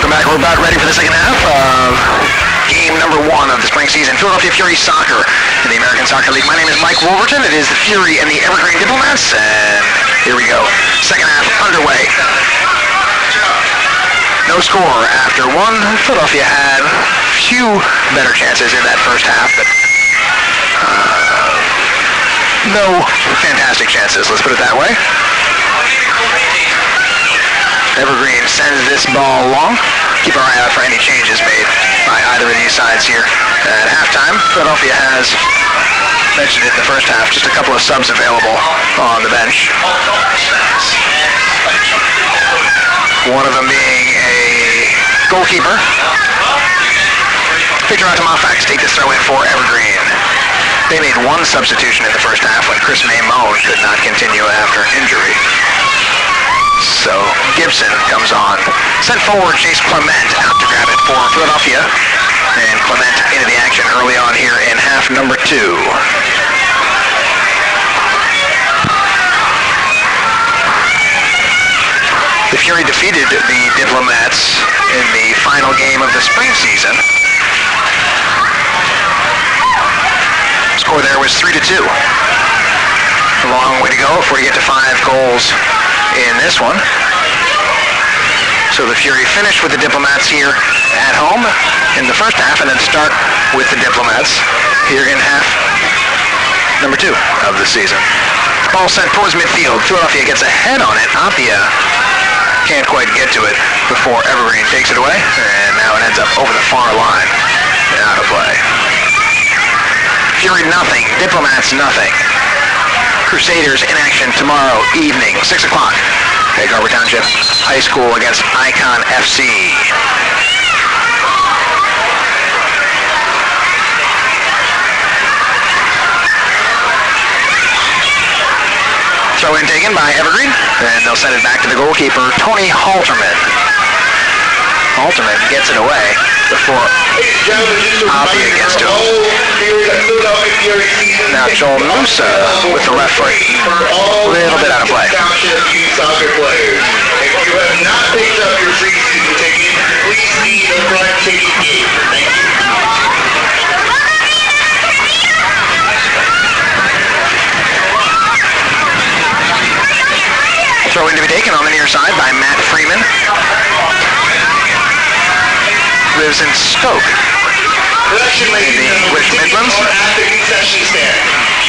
Welcome back. We're about ready for the second half of game number 1 of the spring season, Philadelphia Fury Soccer in the American Soccer League. My name is Mike Wolverton. It is the Fury and the Evergreen Diplomats, and here we go. Second half underway. No score after 1. Philadelphia had a few better chances in that first half, but no fantastic chances, let's put it that way. Evergreen sends this ball along. Keep our eye out for any changes made by either of these sides here. At halftime, Philadelphia has mentioned it in the first half, just a couple of subs available on the bench. One of them being a goalkeeper. Victor Atamafak take this throw in for Evergreen. They made one substitution in the first half when Chris Maymone could not continue after injury. So Gibson comes on. Sent forward, Chase Clement out to grab it for Philadelphia. And Clement into the action early on here in half number 2. The Fury defeated the Diplomats in the final game of the spring season. Score there was 3-2. A long way to go before you get to 5 goals in this one. So the Fury finish with the Diplomats here at home in the first half, and then start with the Diplomats here in half number 2 of the season. Ball sent towards midfield. Philadelphia gets ahead on it. Apia can't quite get to it before Evergreen takes it away, and now it ends up over the far line and out of play. Fury nothing, Diplomats nothing. Crusaders in action tomorrow evening, 6 o'clock at Garber Township High School against Icon FC. Throw in taken by Evergreen, and they'll send it back to the goalkeeper, Tony Halterman. Halterman gets it away before Apia gets to him. Now Joel Musa with the left foot, a little bit out of play. If you have not picked up your preseason ticket, please see the front ticket gate. Thank you. Throw in to be taken on the near side by Matt Freeman. Lives in Stoke in the English Midlands.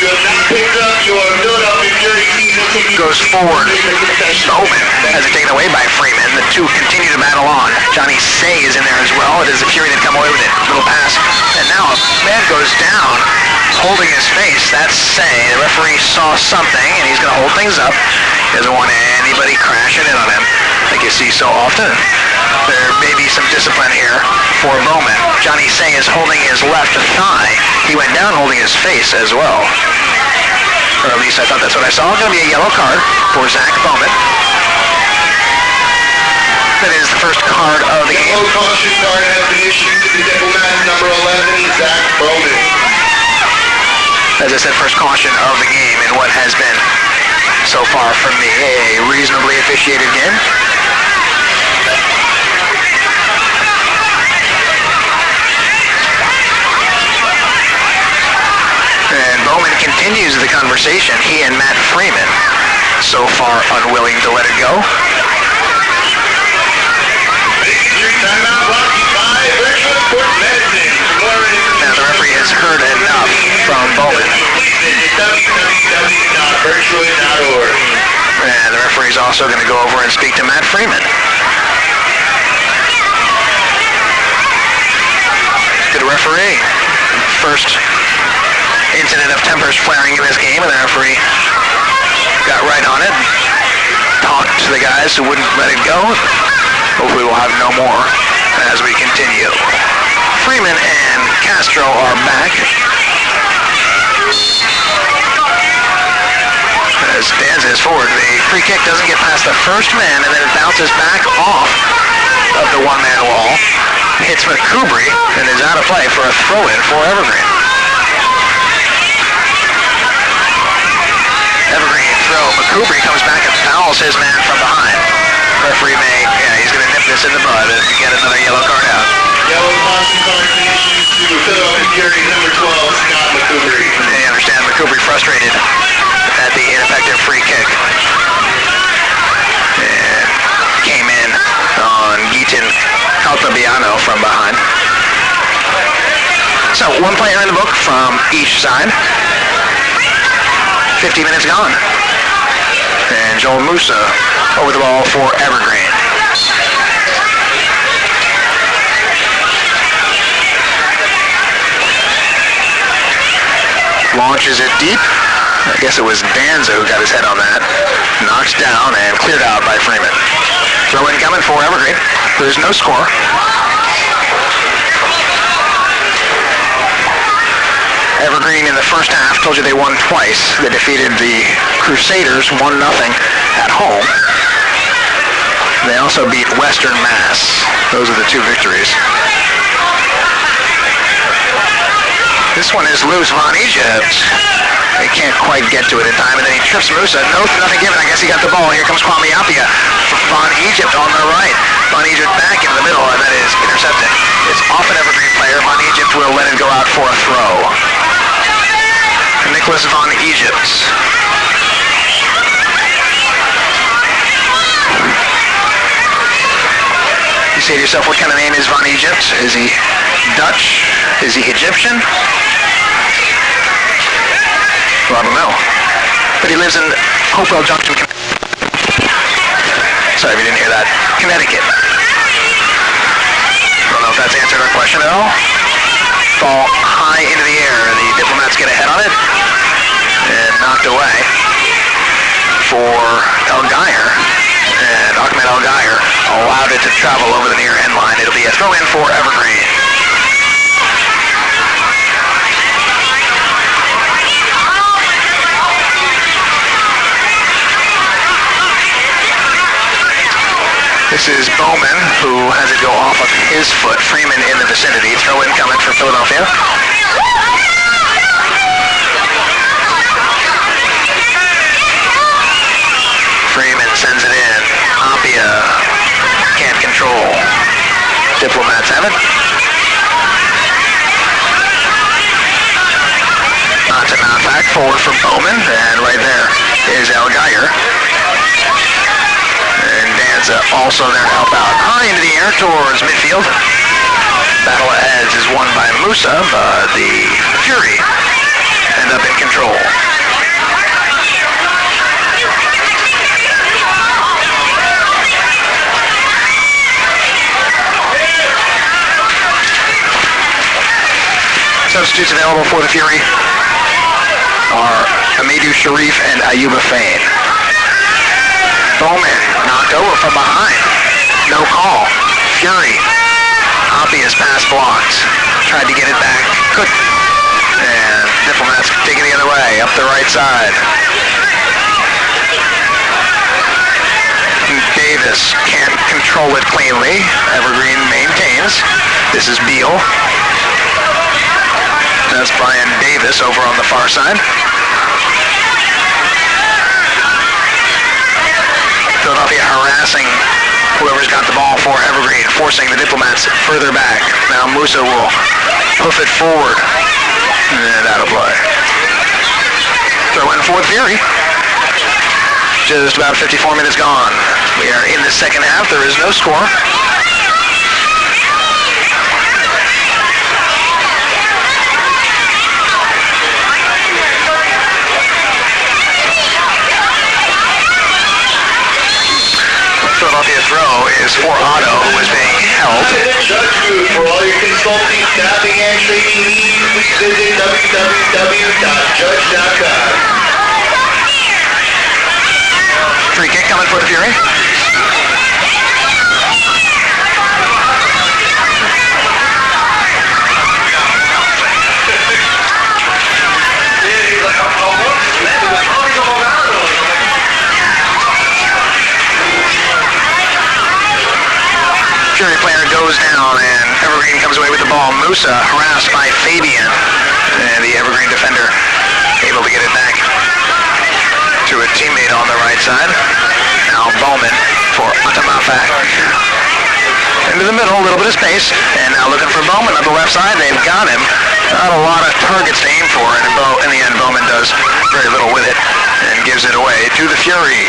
You have not picked up your Philadelphia Fury season ticket. Goes forward. Bowman has it taken away by Freeman. The two continue to battle on. Johnny Say is in there as well. It is the Fury that come away with it. Little pass. And now a man goes down, holding his face. That's Say. The referee saw something, and he's going to hold things up. He doesn't want anybody crashing in on him like you see so often. There may be some discipline here for Bowman. Johnny Say is holding his left thigh. He went down holding his face as well. Or at least I thought that's what I saw. Going to be a yellow card for Zach Bowman. That is the first card of the game. Yellow caution card has been issued to the Diplomats, number 11, Zach Bowman. As I said, first caution of the game in what has been, so far from me, a reasonably officiated game. And Bowman continues the conversation, he and Matt Freeman, so far unwilling to let it go. Now the referee has heard enough from Bowman. And the referee is also going to go over and speak to Matt Freeman. Good referee. First incident of tempers flaring in this game, and the referee got right on it, talked to the guys who wouldn't let it go. Hopefully we'll have no more as we continue. Freeman and Castro are back. As Danza is forward, the free kick doesn't get past the first man, and then it bounces back off of the one-man wall, hits McCoubry, and is out of play for a throw-in for Evergreen. Evergreen throw. McCoubry comes back and fouls his man from behind. Referee he's going to nip this in the bud as we get another yellow card out. Yellow caution card being issued to Philadelphia Fury number 12, Scott McCoubrey. I understand McCoubrey frustrated at the ineffective free kick. And came in on Guitin Caltabiano from behind. So one player in the book from each side. 50 minutes gone. And Joel Musa over the ball for Evergreen. Launches it deep. I guess it was Danza who got his head on that. Knocks down and cleared out by Freeman. Throw in coming for Evergreen. There's no score. Evergreen in the first half, told you they won twice. They defeated the Crusaders 1-0 at home. They also beat Western Mass. Those are the two victories. This one is loose. Von Egypt. They can't quite get to it in time, and then he trips Musa. Nothing given. I guess he got the ball. Here comes Kwame Appiah for Von Egypt on the right. Von Egypt back in the middle, and that is intercepting. It's off an Evergreen player. Von Egypt will let it go out for a throw. Nicholas Von Egypt. You say to yourself, what kind of name is Von Egypt? Is he Dutch? Is he Egyptian? Well, I don't know. But he lives in Hopewell Junction, sorry if you didn't hear that, Connecticut. I don't know if that's answered our question at all. Ball high into the air. The Diplomats get ahead on it. And knocked away for El Gayer. And Ahmed El Gayer allowed it to travel over the near end line. It'll be a throw in for Evergreen. This is Bowman, who has it go off of his foot. Freeman in the vicinity. Throw in coming for Philadelphia. Freeman sends it in. Appiah can't control. Diplomats have it. On to Malfac, forward for Bowman, and right there is El Gayer. And Danza also there to help out. High into the air towards midfield. Battle of Heads is won by Musa, but the Fury end up in control. Substitutes available for the Fury are Amidou Sharif and Ayuba Fain. Bowman knocked over from behind. No call. Fury. Appiah's pass blocked. Tried to get it back. Couldn't. And Diplomats take it the other way. Up the right side. Davis can't control it cleanly. Evergreen maintains. This is Beal. That's Brian Davis over on the far side. Philadelphia harassing whoever's got the ball for Evergreen, forcing the Diplomats further back. Now Musa will hoof it forward. And out of play. Throw in for the Fury. Just about 54 minutes gone. We are in the second half. There is no score. Philadelphia throw is for Otto, who is being held. Judge Booth, for all your consulting, staffing, and training needs, please visit www.judge.com. Free kick coming for the Fury. Fury player goes down and Evergreen comes away with the ball. Musa harassed by Fabian, and the Evergreen defender able to get it back to a teammate on the right side. Now Bowman for Atamafak. into the middle, a little bit of space, and now looking for Bowman on the left side. They've got him. Not a lot of targets to aim for, and in the end, Bowman does very little with it and gives it away to the Fury.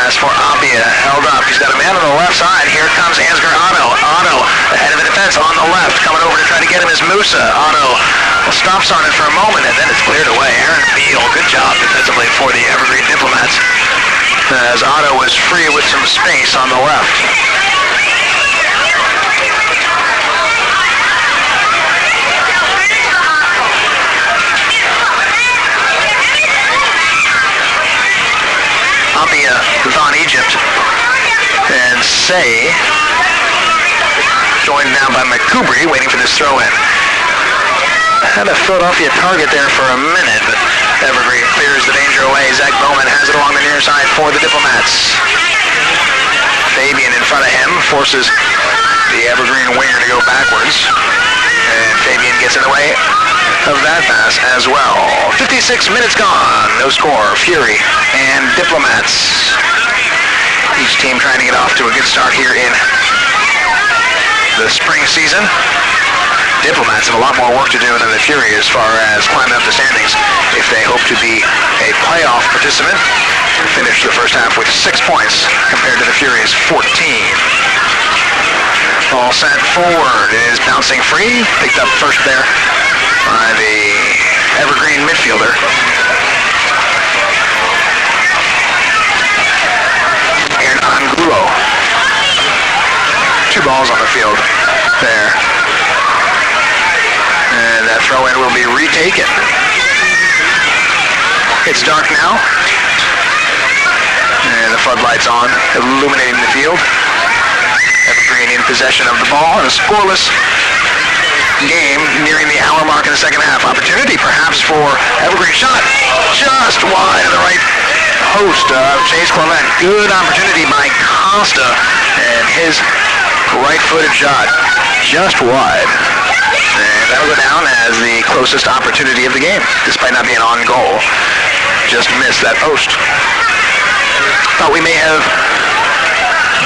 As for Abia, held up. He's got a man on the left side. Here comes Ansgar Otto. Otto, ahead of the defense on the left. Coming over to try to get him is Musa. Otto stops on it for a moment, and then it's cleared away. Aaron Beal, good job defensively for the Evergreen Diplomats, as Otto was free with some space on the left. Abia on Egypt, and Say joined now by McCoubry, waiting for this throw-in. Had a Philadelphia target there for a minute, but Evergreen clears the danger away. Zach Bowman has it along the near side for the Diplomats. Fabian in front of him forces the Evergreen winger to go backwards, and Fabian gets in the way of that pass as well. 56 minutes gone, no score. Fury and Diplomats. Each team trying to get off to a good start here in the spring season. Diplomats have a lot more work to do than the Fury as far as climbing up the standings if they hope to be a playoff participant. Finished the first half with 6 points compared to the Fury's 14. Ball sent forward, is bouncing free, picked up first there by the Evergreen midfielder. Aaron Angulo. 2 balls on the field there. And that throw-in will be retaken. It's dark now. And the floodlights on, illuminating the field. Evergreen in possession of the ball, and a scoreless game nearing the hour mark in the second half. Opportunity perhaps for Evergreen. Shot just wide of the right post of Chase Clement. Good opportunity by Costa, and his right-footed shot just wide. And that'll go down as the closest opportunity of the game, despite not being on goal. Just missed that post. Thought we may have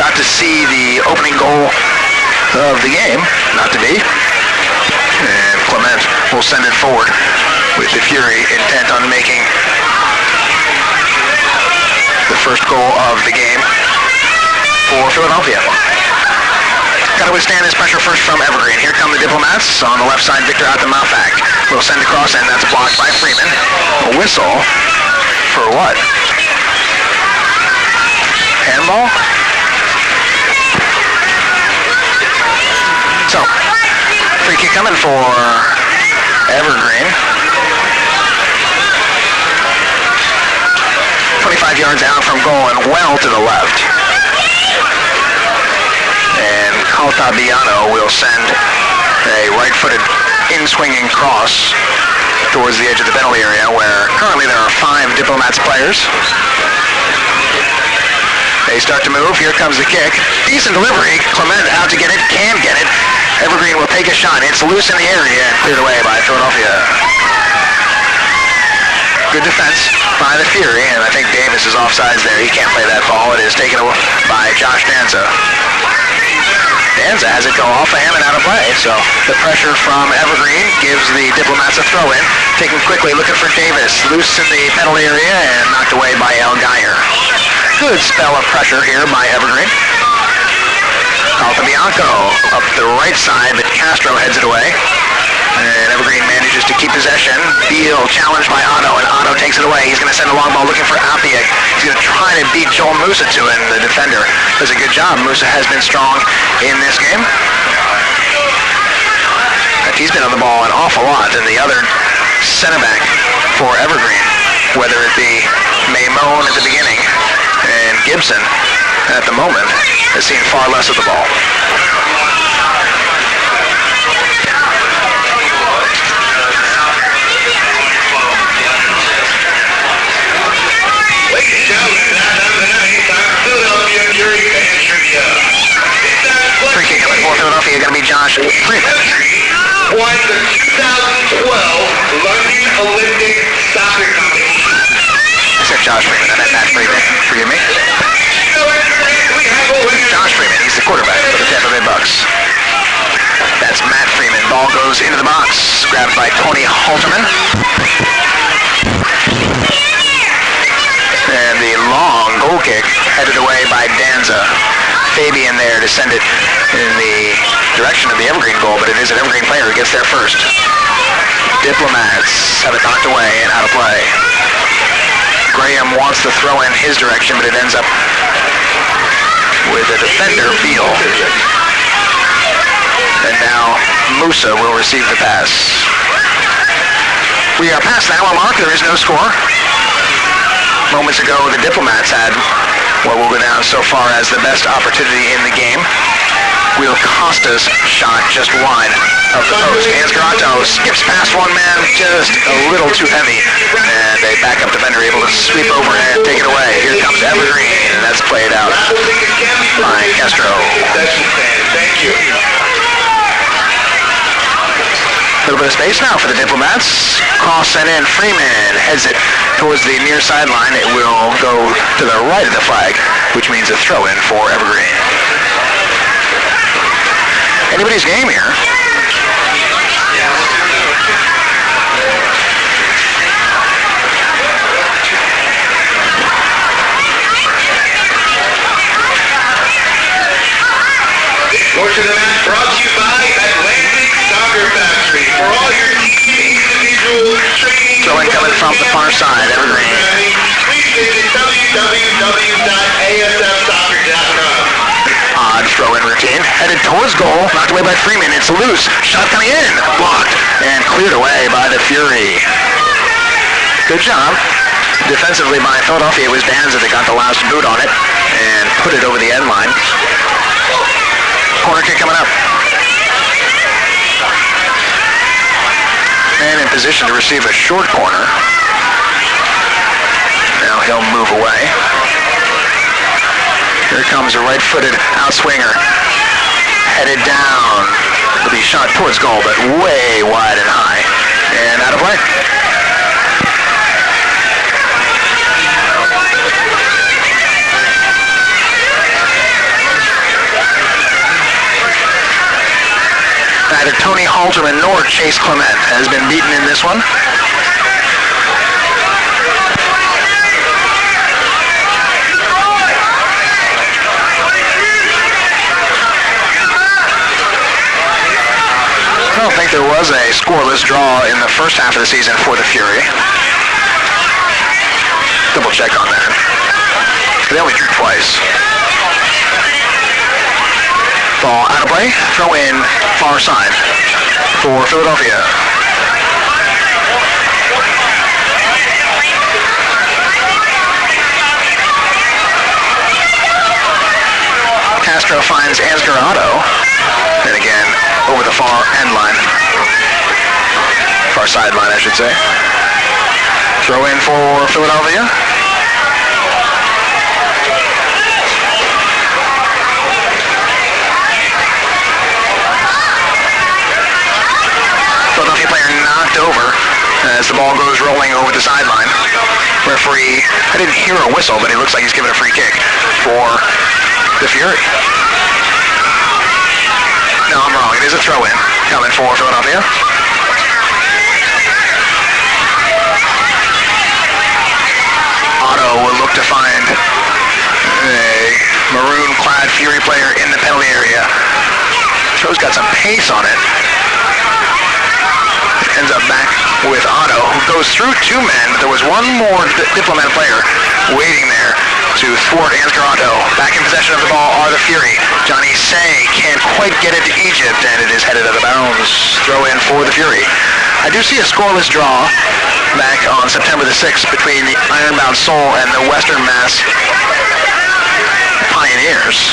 got to see the opening goal of the game. Not to be. And Clement will send it forward with the Fury intent on making the first goal of the game for Philadelphia. Got to withstand this pressure first from Evergreen. Here come the Diplomats. On the left side, Victor Atamafak will send across, and that's blocked by Freeman. A whistle for what? Handball? So, free kick coming for Evergreen. 25 yards out from goal and well to the left. And Caltabiano will send a right-footed in-swinging cross towards the edge of the penalty area, where currently there are 5 Diplomats players. They start to move. Here comes the kick. Decent delivery. Clement out to get it. Can get it. Evergreen will take a shot. It's loose in the area and cleared away by Philadelphia. Good defense by the Fury, and I think Davis is offsides there. He can't play that ball. It is taken away by Josh Danza. Danza has it go off of him and out of play, so the pressure from Evergreen gives the Diplomats a throw-in. Taken quickly, looking for Davis. Loose in the penalty area and knocked away by El Geyer. Good spell of pressure here by Evergreen. Altabianco up the right side, but Castro heads it away. And Evergreen manages to keep possession. Beal challenged by Otto, and Otto takes it away. He's going to send a long ball looking for Appiak. He's going to try to beat Joel Musa to it, and the defender does a good job. Musa has been strong in this game. And he's been on the ball an awful lot than the other center back for Evergreen, whether it be Maimone at the beginning and Gibson at the moment, has seen far less of the ball. Ladies and gentlemen, that time of the night, time for Philadelphia Fury fan trivia. Free kick coming for Philadelphia, going to be Josh Freeman. Won the 2012 London Olympic soccer competition. I said Josh Freeman, I meant Matt Freeman. Forgive me. Josh Freeman. Ball goes into the box, grabbed by Tony Halterman. And the long goal kick headed away by Danza. Fabian there to send it in the direction of the Evergreen goal, but it is an Evergreen player who gets there first. Diplomats have it knocked away and out of play. Graham wants to throw in his direction, but it ends up with a defender, Beal. And now Musa will receive the pass. We are past the hour mark. There is no score. Moments ago, the Diplomats had what will go down so far as the best opportunity in the game. Will Costa's shot just wide of the post. Ansgarato skips past one man, just a little too heavy. And a backup defender able to sweep over and take it away. Here comes Evergreen, and that's played out by Castro. Thank you. A little bit of space now for the Diplomats. Cross sent in. Freeman heads it towards the near sideline. It will go to the right of the flag, which means a throw-in for Evergreen. Anybody's game here. This portion of the match brought to you by Atlantic Soccer Factory. For all your team individual training, Throwing coming from the far side, Evergreen. Please visit www.asfsoccer.com. Odd throw-in routine. Headed towards goal. Knocked away by Freeman. It's loose. Shot coming in. Blocked. And cleared away by the Fury. Good job. Defensively by Philadelphia, it was Danza that got the last boot on it and put it over the end line. Corner kick coming up. And in position to receive a short corner. Now he'll move away. Here comes a right-footed outswinger. Headed down. It'll be shot towards goal, but way wide and high. And out of play. Neither Tony Halterman nor Chase Clement has been beaten in this one. I don't think there was a scoreless draw in the first half of the season for the Fury. Double check on that. They only drew twice. Ball out of play. Throw in far side for Philadelphia. Castro finds Ansgarato. And again, over the far end line. Far sideline, I should say. Throw in for Philadelphia. Philadelphia player knocked over as the ball goes rolling over the sideline. Referee, I didn't hear a whistle, but it looks like he's giving a free kick for the Fury. No, I'm wrong. It is a throw-in coming for Philadelphia. Otto will look to find a maroon-clad Fury player in the penalty area. Throw's got some pace on it. Ends up back with Otto, who goes through two men, but there was one more Diplomat player waiting there to thwart Ansgarato. Back in possession of the ball are the Fury. Johnny Say can't quite get it to Egypt, and it is headed out of bounds. Throw in for the Fury. I do see a scoreless draw back on September the 6th between the Ironbound Soul and the Western Mass Pioneers.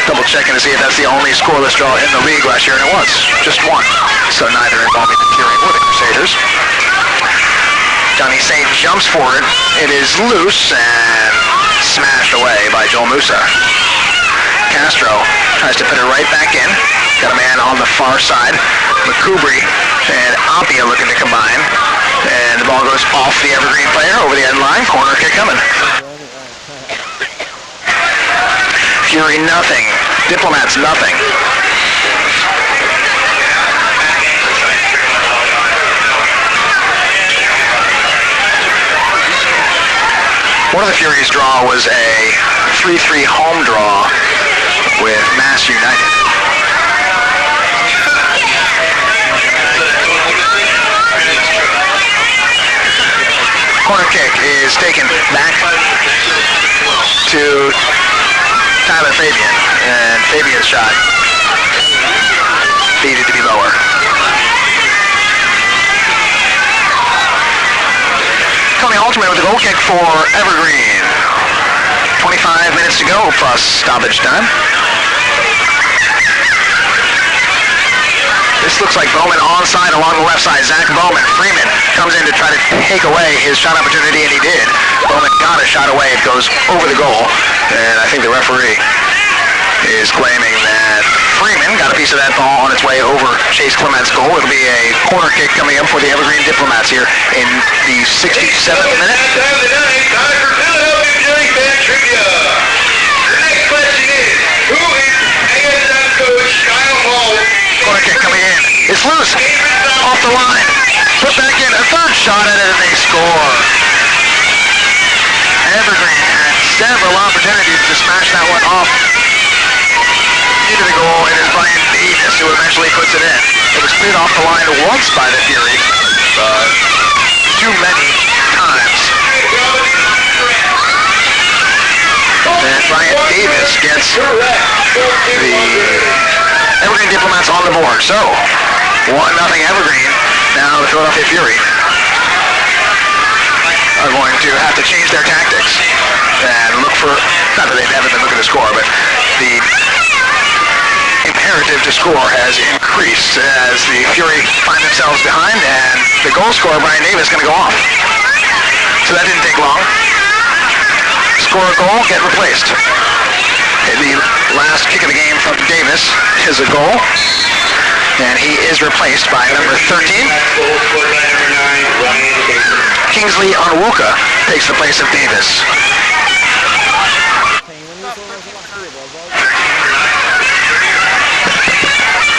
Double checking to see if that's the only scoreless draw in the league last year, and it was. Just one. So neither involving the Fury or the Crusaders. Johnny Say jumps for it. It is loose and smashed away by Joel Musa. Castro tries to put it right back in. Got a man on the far side. McCoubry and Appia looking to combine. And the ball goes off the Evergreen player over the end line. Corner kick coming. Fury nothing. Diplomats nothing. One of the Furies' draw was a 3-3 home draw with Mass United. Corner kick is taken back to Tyler Fabian, and Fabian's shot needed to be lower. Tony Halterman with a goal kick for Evergreen. 25 minutes to go plus stoppage time. This looks like Bowman onside along the left side. Zach Bowman. Freeman comes in to try to take away his shot opportunity, and he did. Bowman got a shot away. It goes over the goal, and I think the referee is claiming that Freeman got a piece of that ball on its way over Chase Clement's goal. It'll be a corner kick coming up for the Evergreen Diplomats here in the 67th minute. Time for Philadelphia Phillies fan trivia. The next question is, who is ASL coach Kyle Hall? Corner kick coming in. It's loose. Off the line. Put back in. A third shot at it, and they score. Evergreen had several opportunities to smash that one off into the goal, and it's Brian Davis who eventually puts it in. It was cleared off the line once by the Fury, but too many times. And Brian Davis gets the Evergreen Diplomats on the board. So, 1-0 Evergreen. Now the Philadelphia Fury are going to have to change their tactics and look for, not that they haven't been looking to score, but the imperative to score has increased as the Fury find themselves behind, and the goal scorer, Brian Davis, is going to go off. So that didn't take long. Score a goal, get replaced. The last kick of the game from Davis is a goal, and he is replaced by number 13. Kingsley Onwuka takes the place of Davis.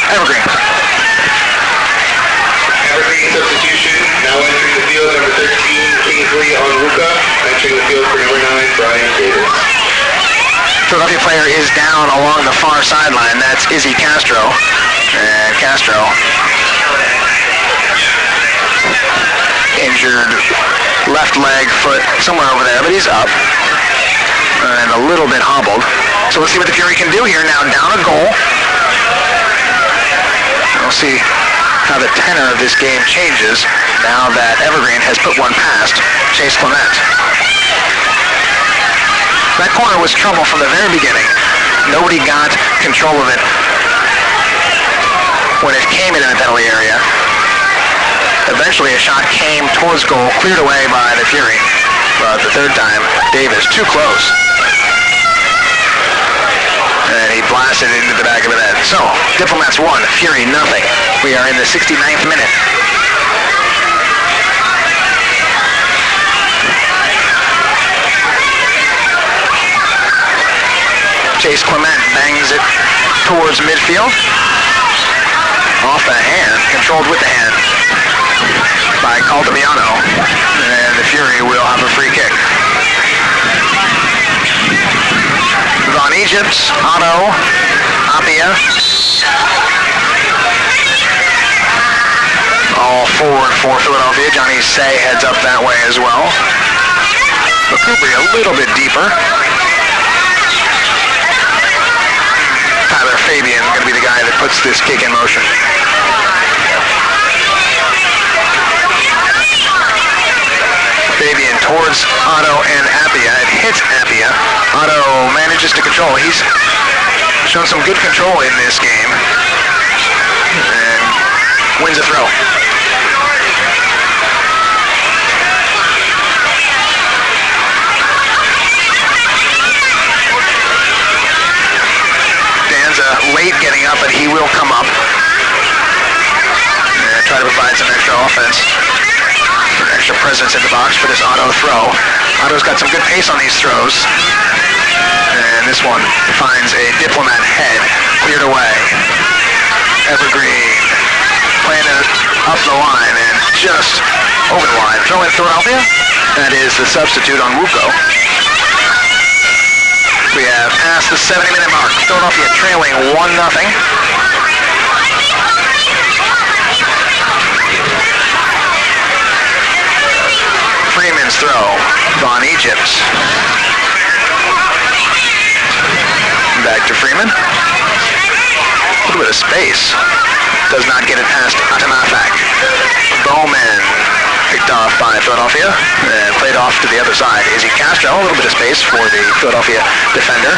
Evergreen. Evergreen substitution. Now entering the field, number 13, Kingsley Onwuka. Entering the field for number 9, Brian Davis. Philadelphia player is down along the far sideline. That's Izzy Castro. And Castro injured left leg, foot, somewhere over there, but he's up and a little bit hobbled. So let's see what the Fury can do here now. Down a goal. We'll see how the tenor of this game changes now that Evergreen has put one past Chase Clement. That corner was trouble from the very beginning. Nobody got control of it when it came into the penalty area. Eventually a shot came towards goal, cleared away by the Fury. But the third time, Davis too close. And he blasted it into the back of the net. So, Diplomats 1, Fury nothing. We are in the 69th minute. Chase Clement bangs it towards midfield. Off the hand, controlled with the hand by Caldabiano. And the Fury will have a free kick. Von Egypt, Otto, Apia. All forward for Philadelphia. Johnny Say heads up that way as well. McCoupry a little bit deeper. Tyler Fabian going to be the guy that puts this kick in motion. Fabian towards Otto and Appia. It hits Appia. Otto manages to control. He's shown some good control in this game and wins a throw. Danza late getting up, but he will come up and try to provide some extra offense. Extra presence in the box for this Otto throw. Otto's got some good pace on these throws. And this one finds a Diplomat head, cleared away. Evergreen playing it up the line and just over the line. Throw in Philadelphia. That is the substitute on Wuko. We have passed the 70-minute mark. Philadelphia trailing 1-0. Freeman's throw. Von Egypt. Back to Freeman. A little bit of space. Does not get it past Atamafak. Bowman picked off by Philadelphia and played off to the other side. Izzy Castro, a little bit of space for the Philadelphia defender.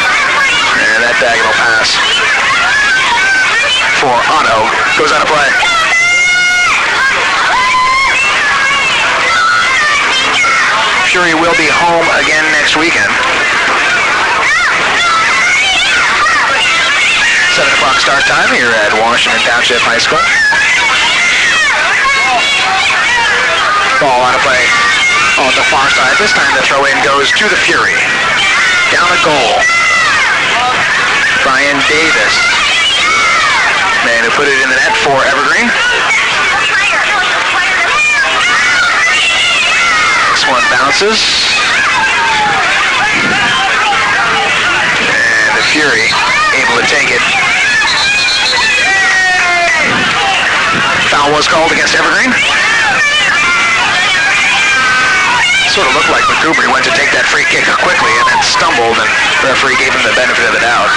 And that diagonal pass for Otto goes out of play. Fury will be home again next weekend. 7 o'clock start time here at Washington Township High School. Ball out of play on the far side. This time the throw-in goes to the Fury. Down a goal. Brian Davis. Man who put it in the net for Evergreen. This one bounces. And the Fury able to take it. Foul was called against Evergreen. Sort of looked like McCoubry went to take that free kick quickly and then stumbled, and the referee gave him the benefit of the doubt.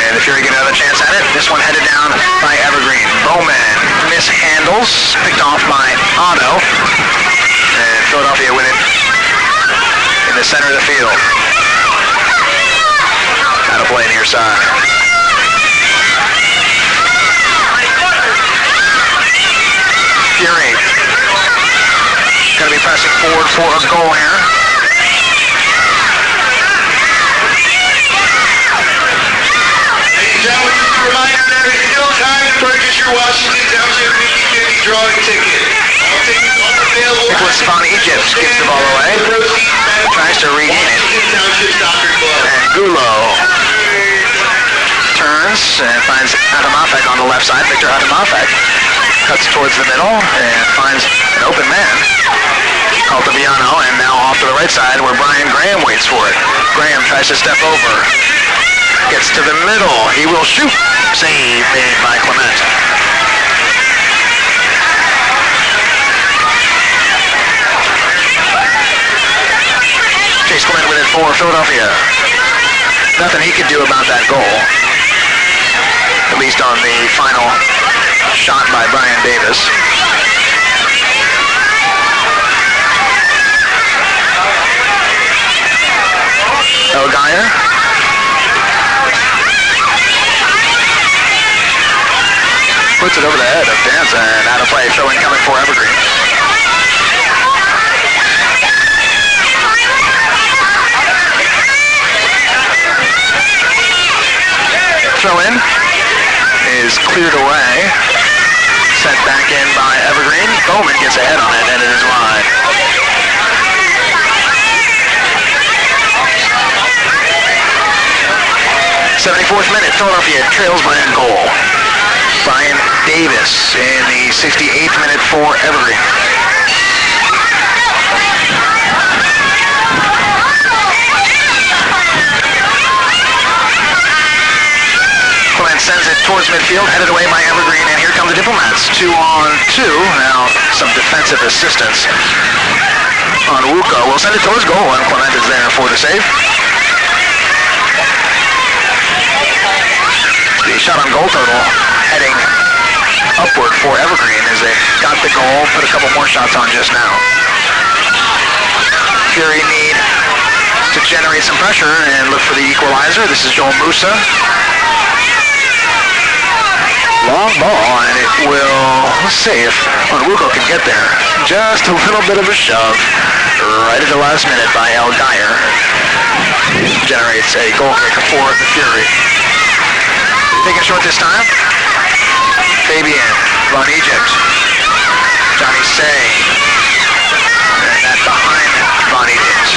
And the Fury get another chance at it. This one headed down by Evergreen. Bowman mishandles, picked off by Otto. And Philadelphia with it in the center of the field. Out of play near side. Fury going to be pressing forward for a goal here. Ladies and gentlemen, just a reminder, there is still time to purchase your Washington Township 50/50 drawing ticket. All tickets are available. Nicholas Von Egypt gives the ball away. Tries to regain it. Washington Township Soccer Club. And Gulo turns and finds Atamafak on the left side. Victor Atamafak cuts towards the middle and finds an open man. Caltabiano, and now off to the right side where Brian Graham waits for it. Graham tries to step over. Gets to the middle. He will shoot. Save made by Clement. Chase Clement with it for Philadelphia. Nothing he could do about that goal. At least on the final shot by Brian Davis. Elgire. Puts it over the head of Danza and out of play. Throw in coming for Evergreen. Throw in is cleared away. Sent back in by Evergreen. Bowman gets a head on it and it is wide. 74th minute, Philadelphia trails by a goal. Brian Davis in the 68th minute for Evergreen. Clement sends it towards midfield, headed away by Evergreen, and here come the Diplomats. 2-on-2. Now some defensive assistance on Wuko. Will send it towards goal, and Clement is there for the save. The shot on goal total heading upward for Evergreen as they got the goal, put a couple more shots on just now. Fury need to generate some pressure and look for the equalizer. This is Joel Musa. Long ball, and it will, let's see if Onwuko can get there. Just a little bit of a shove right at the last minute by El Dyer. Generates a goal kick for the Fury. Taking short this time. Fabian, Von Egypt, Johnny Say, and that behind Von Egypt.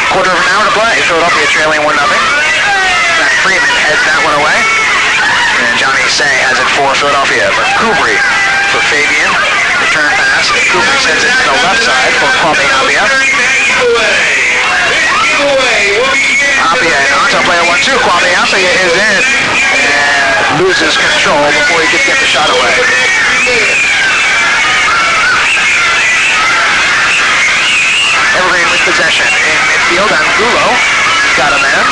Quarter of an hour to play. Philadelphia trailing 1-0. Matt Freeman heads that one away. And Johnny Say has it for Philadelphia. McCoubry for Fabian. Return pass. Cooper sends it to the left side for Kwame Apia. Apia and Anto play a 1-2. Kwame Apia is in and loses control before he could get the shot away. Evergreen with possession in midfield. Angulo got a man.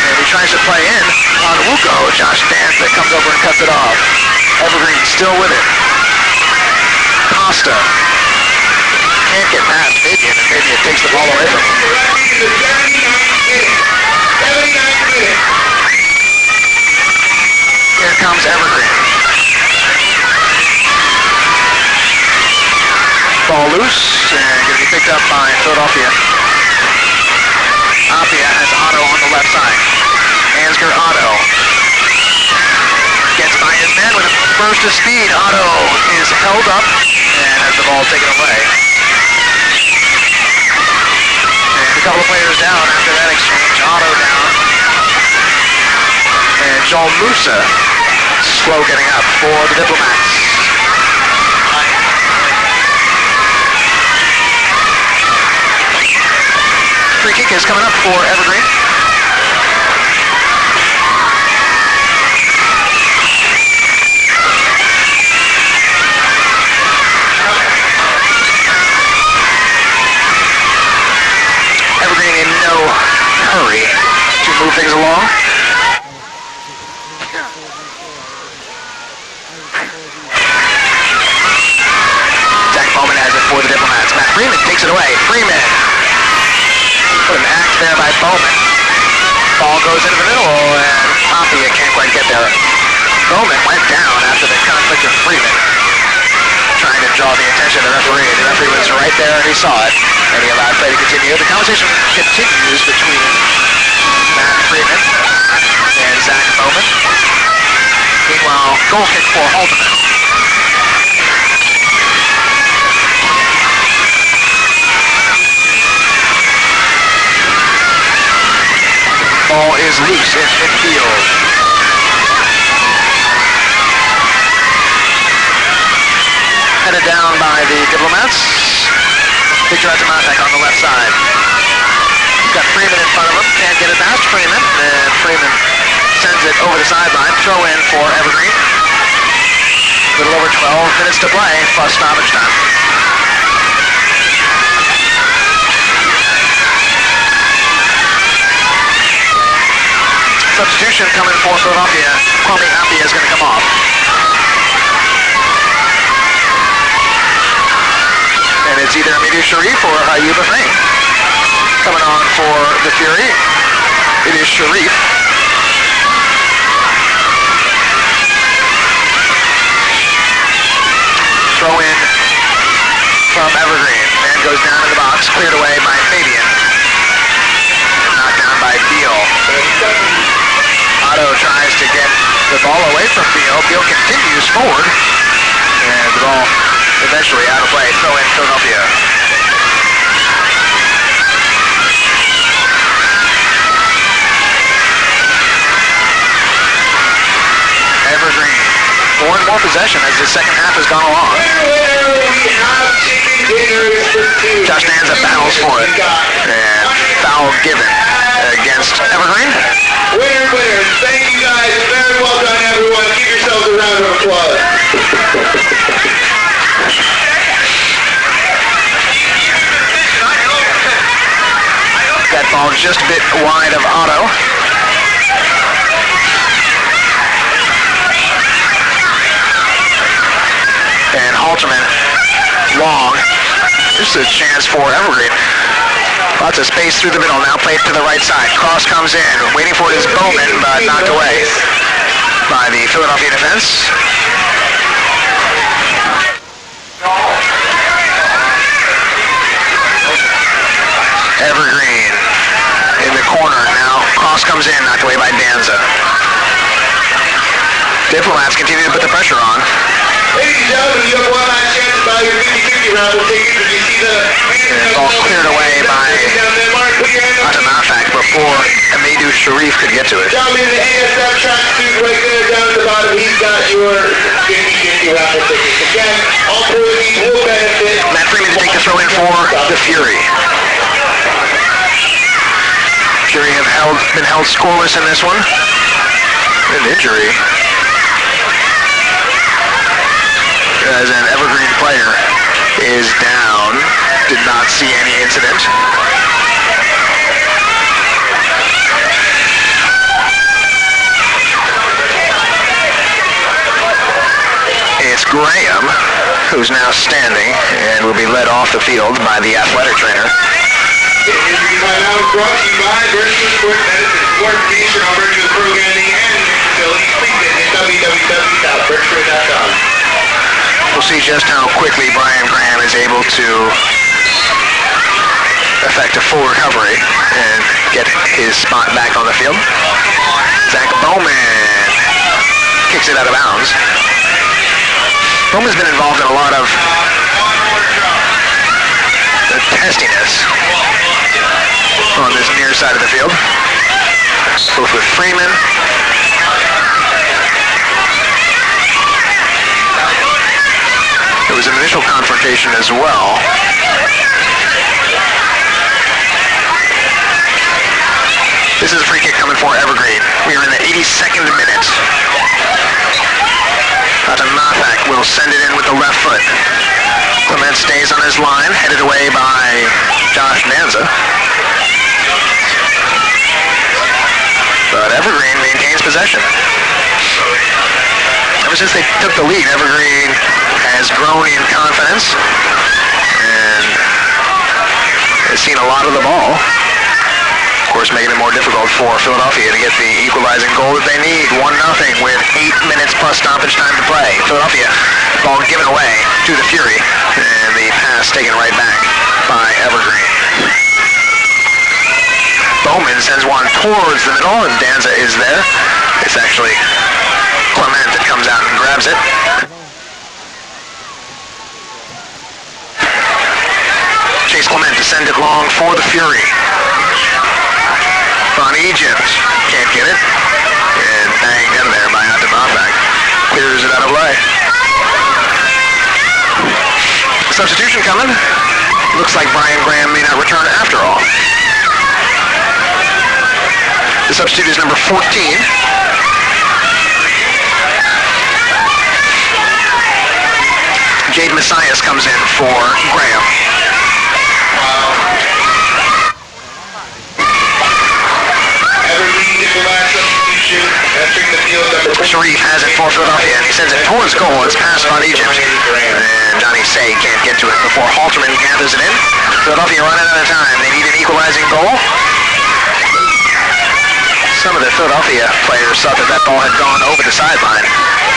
And he tries to play in on Wuko. Josh Danza comes over and cuts it off. Evergreen still with it. Costa can't get past Fabian, and Fabian takes the ball away from him. Here comes Evergreen. Ball loose, and going to be picked up by Philadelphia. Apia has Otto on the left side. Ansgar Otto gets by his man with a burst of speed. Otto is held up and has the ball taken away. And a couple of players down after that exchange. Otto down. And Joel Musa slow getting up for the Diplomats. Free kick is coming up for Evergreen. Evergreen in no hurry to move things along. Zach Bowman has it for the Diplomats. Matt Freeman takes it away. Freeman. Put an act there by Bowman. Ball goes into the middle, and Apia can't quite get there. Bowman went down after the conflict with Freeman, trying to draw the attention of the referee. The referee was right there, and he saw it, and he allowed play to continue. The conversation continues between Matt Freeman and Zach Bowman. Meanwhile, goal kick for Halterman. Ball is loose in midfield. Headed down by the Diplomats. Victor Azamantek on the left side. Got Freeman in front of him. Can't get it past Freeman. And Freeman sends it over the sideline. Throw in for Evergreen. A little over 12 minutes to play. Plus stoppage time. Substitution coming for Philadelphia. Kwame Apia is going to come off. And it's either Amelia Sharif or Ayub Afrain. Coming on for the Fury. It is Sharif. Throw in from Evergreen. Man goes down in the box. Cleared away by Fabian. Knocked down by Beal. Otto tries to get the ball away from Beal. Beal continues forward. And the ball eventually out of play. Throw in Philadelphia. Evergreen. More and more possession as the second half has gone along. Josh Danza battles for it. And foul given against Evergreen. Winner. Thank you guys. Very well done, everyone. Give yourselves a round of applause. That ball just a bit wide of Otto. And Halterman, long. This is a chance for Evergreen. Lots of space through the middle. Now played to the right side. Cross comes in. Waiting for his Bowman, but knocked away by the Philadelphia defense. Evergreen in the corner. Now cross comes in. Knocked away by Danza. Diplomats continue to put the pressure on. Ladies and gentlemen, you have one last chance to buy your 50-50 round of tickets. If you see the Ball cleared away by onto Nafak before Amadou Sharif could get to it. Gentlemen, the ASL track suit right there down at the bottom, he's got your 50-50 raffle tickets. Again, all proceeds will benefit. Matt Freeman to take the throw in for the Fury. Fury have been held scoreless in this one. An injury. As an Evergreen player is down. Did not see any incident. It's Graham, who's now standing and will be led off the field by the athletic trainer. Injury timeout is brought to you by Virtual Sports Medicine. For information on virtual programming and facilities, please visit www.virtual.com. We'll see just how quickly Brian Graham is able to effect a full recovery and get his spot back on the field. Zach Bowman kicks it out of bounds. Bowman's been involved in a lot of testiness on this near side of the field, both with Freeman. There was an initial confrontation as well. This is a free kick coming for Evergreen. We are in the 82nd minute. Nafak will send it in with the left foot. Clement stays on his line, headed away by Josh Nanza. But Evergreen maintains possession. Ever since they took the lead, Evergreen has grown in confidence and has seen a lot of the ball. Of course, making it more difficult for Philadelphia to get the equalizing goal that they need. 1-0 with 8 minutes plus stoppage time to play. Philadelphia, ball given away to the Fury, and the pass taken right back by Evergreen. Bowman sends one towards the middle, and Danza is there. It's actually Clement that comes out and grabs it. Chase Clement to send it long for the Fury. On Egypt, can't get it, and banged in there by Nafak. Clears it out of play. Substitution coming. Looks like Brian Graham may not return after all. The substitute is number 14. Jade Messias comes in for Graham. Evergreen Diplomats substitution entering the field number 4. Sharif has it for Philadelphia, and he sends it towards goal. It's passed on Egypt. And Johnny Say can't get to it before Halterman gathers it in. Philadelphia running out of time. They need an equalizing goal. Some of the Philadelphia players thought that that ball had gone over the sideline,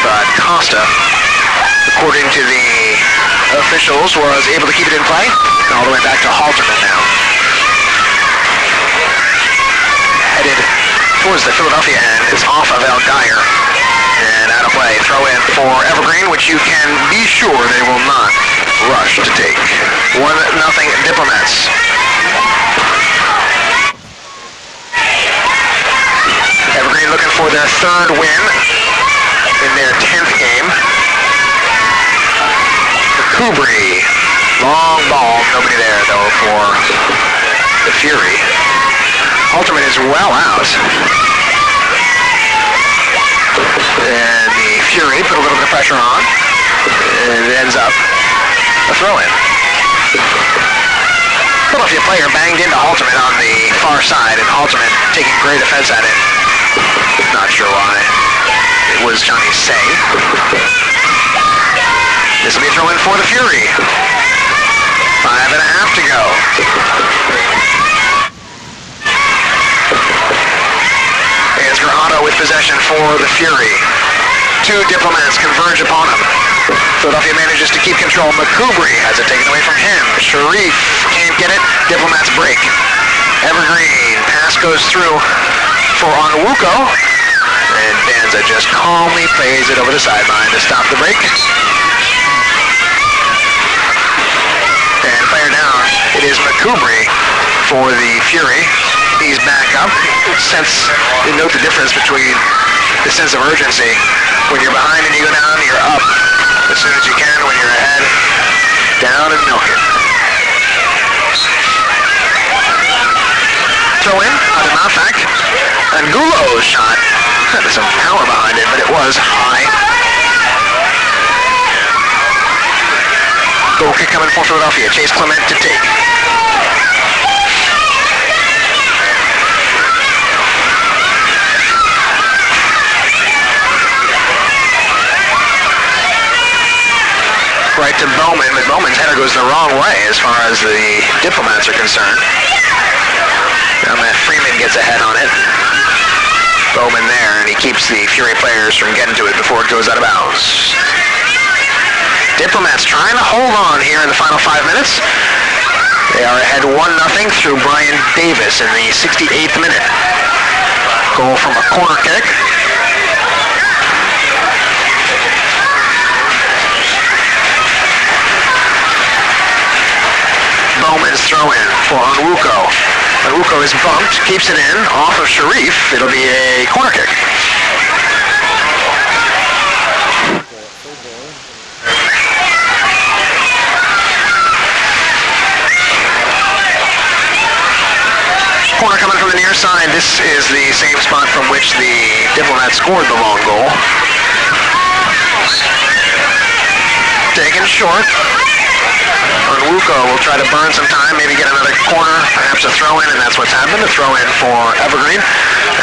but Costa, according to the officials, was able to keep it in play. All the way back to Halterman now. Headed towards the Philadelphia end. It's off of El Geyer. And out of play. Throw in for Evergreen, which you can be sure they will not rush to take. 1-0 Diplomats. Evergreen looking for their third win in their 10th game. Kubri. Long ball. Nobody there, though, for the Fury. Halterman is well out. And the Fury put a little bit of pressure on. And it ends up a throw-in. Philadelphia player banged into Halterman on the far side, and Halterman taking great offense at it. Not sure why. It was Johnny Say. This will be a throw-in for the Fury. 5.5 to go. It's Granato with possession for the Fury. 2 Diplomats converge upon him. Philadelphia manages to keep control. Makubri has it taken away from him. Sharif can't get it. Diplomats break. Evergreen. Pass goes through for Onwuko. And Danza just calmly plays it over the sideline to stop the break. And player down. It is Makubri for the Fury. He's back up. You note the difference between the sense of urgency. When you're behind and you go down, you're up as soon as you can. When you're ahead, down and milk it. Throw in, out of knockback. And Gulo's shot. There's some power behind it, but it was high. Goal kick coming for Philadelphia. Chase Clement to take. Right to Bowman, but Bowman's header goes the wrong way as far as the Diplomats are concerned. Now Matt Freeman gets ahead on it. Bowman there, and he keeps the Fury players from getting to it before it goes out of bounds. Diplomats trying to hold on here in the final 5 minutes. They are ahead 1-0 through Brian Davis in the 68th minute. Goal from a corner kick. Bowman's throw in for Onwuko. Onwuko is bumped, keeps it in, off of Sharif. It'll be a corner kick. Corner coming from the near side. This is the same spot from which the Diplomats scored the long goal. Taken short. Onwuko will try to burn some time, maybe get another corner, perhaps a throw-in, and that's what's happened, a throw-in for Evergreen.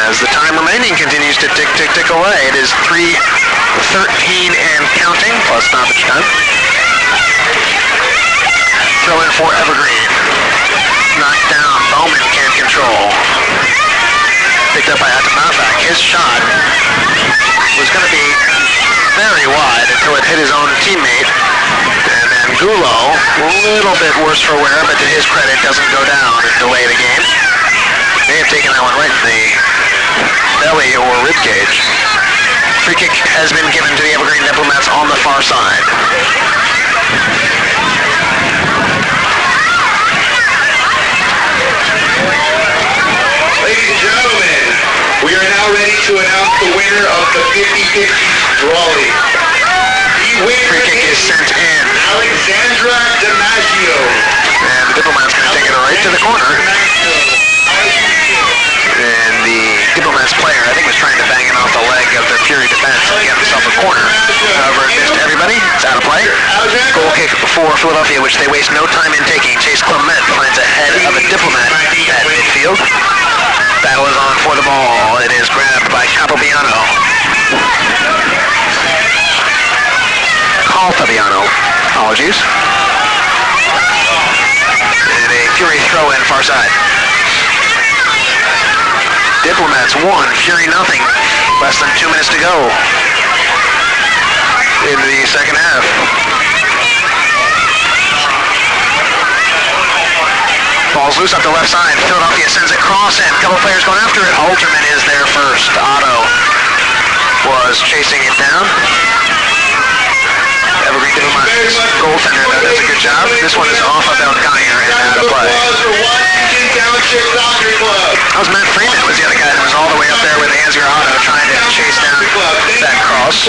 As the time remaining continues to tick away. It is 3:13 and counting, plus stoppage time. Throw-in for Evergreen. Knocked down, Bowman can't control. Picked up by Atamafak. His shot was going to be very wide until it hit his own teammate. And then Gulo, a little bit worse for wear, but to his credit, doesn't go down and delay the game. May have taken that one right in the belly or rib cage. Free kick has been given to the Evergreen Diplomats on the far side. Ladies and gentlemen, we are now ready to announce the winner of the 50-50 drawing. Free kick is sent in. Alexandra DiMaggio. And the Diplomats going to take it right to the corner. And the Diplomats player, I think, was trying to bang it off the leg of the Fury defense and get himself a corner. However, it missed everybody. It's out of play. Goal kick for Philadelphia, which they waste no time in taking. Chase Clement finds a head of a Diplomat at midfield. Battle is on for the ball. It is grabbed by Capobiano. Caltabiano. Apologies. And a Fury throw in far side. Diplomats 1, Fury nothing. Less than 2 minutes to go in the second half. Ball's loose up the left side. Philadelphia sends it cross in. A couple players going after it. Alterman is there first. Otto was chasing it down. Evergreen Diplomats goaltender does a good job. This one is off of El Geyer and out of play. That was Matt Freeman was the other guy that was all the way up there with Ansgar Otto trying to chase down that cross.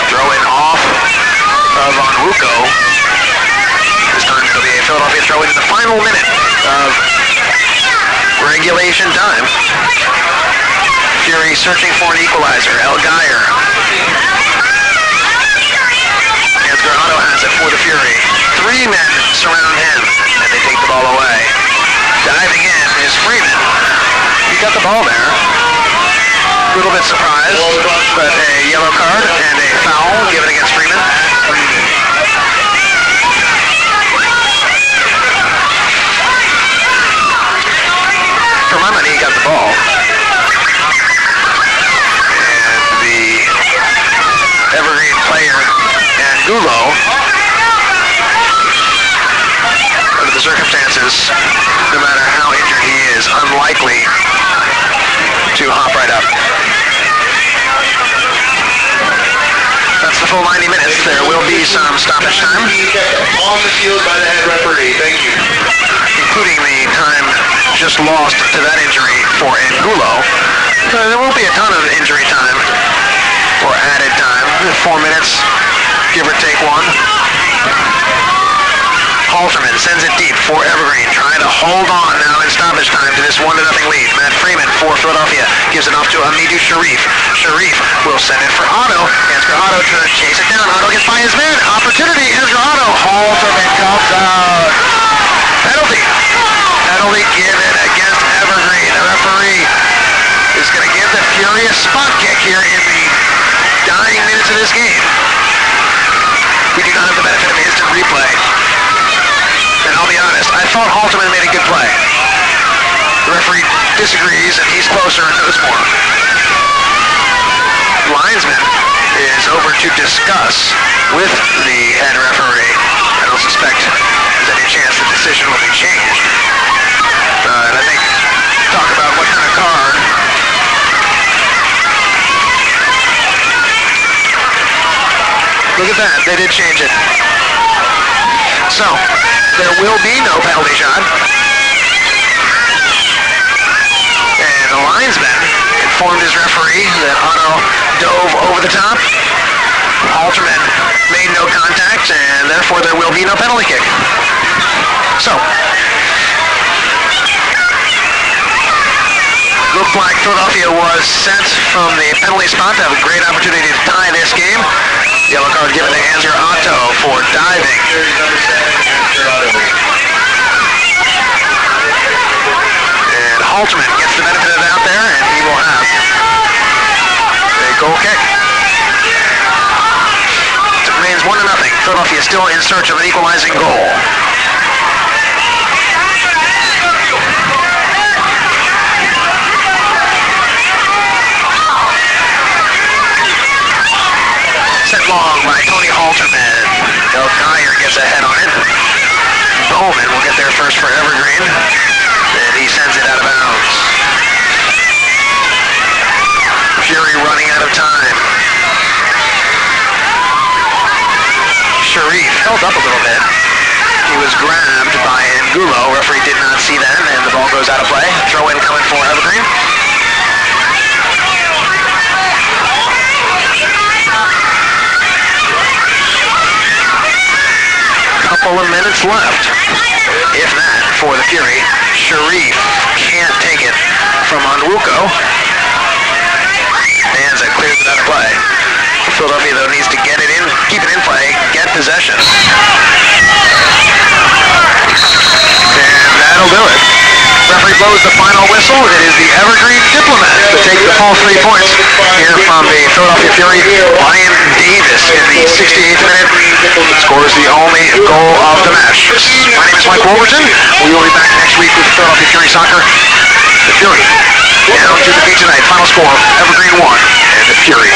Throw-in off of Onwuko. This time it'll be a Philadelphia throw-in in the final minute of regulation time. Fury searching for an equalizer. El Geyer. Ansgar Otto has it for the Fury. 3 men surround him, and they take the ball away. Diving in is Freeman. He got the ball there. A little bit surprised, but a yellow card and a foul given against Freeman. For my money, he got the ball. And the Evergreen player and Gulo, under the circumstances, no matter how injured he is, unlikely to hop right up. That's the full 90 minutes. There will be some stoppage time. On the field by the head referee. Thank you. Including the time just lost to that injury for Angulo. There won't be a ton of injury time or added time. 4 minutes, give or take one. Halterman sends it deep for Evergreen, trying to hold on now in stoppage time to this 1-0 lead. Matt Freeman for Philadelphia gives it off to Amidou Sharif. Sharif will send it for Otto. Ansgar Otto to chase it down. Otto gets by his man. Opportunity. Ansgar Otto. Halterman comes out. Penalty. Penalty given against Evergreen. The referee is going to give the Fury a spot kick here in the dying minutes of this game. We do not have the benefit of instant replay. And I'll be honest, I thought Halterman made a good play. The referee disagrees, and he's closer and knows more. Linesman is over to discuss with the head referee. I don't suspect there's any chance the decision will be changed. And I think talk about what kind of card. Look at that, they did change it. So, there will be no penalty shot. And the linesman informed his referee that Otto dove over the top. Halterman made no contact, and therefore there will be no penalty kick. So, looked like Philadelphia was sent from the penalty spot to have a great opportunity to tie this game. Yellow card given to Ansgar Otto for diving. And Halterman gets the benefit of it out there, and he will have a goal kick. It remains 1-0. Philadelphia still in search of an equalizing goal. Sent long by Tony Halterman. Del Geyer gets a head on it. Bowman will get there first for Evergreen. And he sends it out of bounds. Fury running out of time. Sharif held up a little bit. He was grabbed by Angulo. Referee did not see that, and the ball goes out of play. Throw in coming for Evergreen. Couple of minutes left, if that, for the Fury. Sharif can't take it from Onwuko. Danza clears it out of play. Philadelphia, though, needs to get it in, keep it in play, get possession. And that'll do it. Referee blows the final whistle. It is the Evergreen Diplomats that take the full 3 points here from the Philadelphia Fury. Ryan Davis in the 68th minute scores the only goal of the match. My name is Mike Wolverton. We will be back next week with Philadelphia Fury Soccer. The Fury down to the beat tonight. Final score, Evergreen 1 and the Fury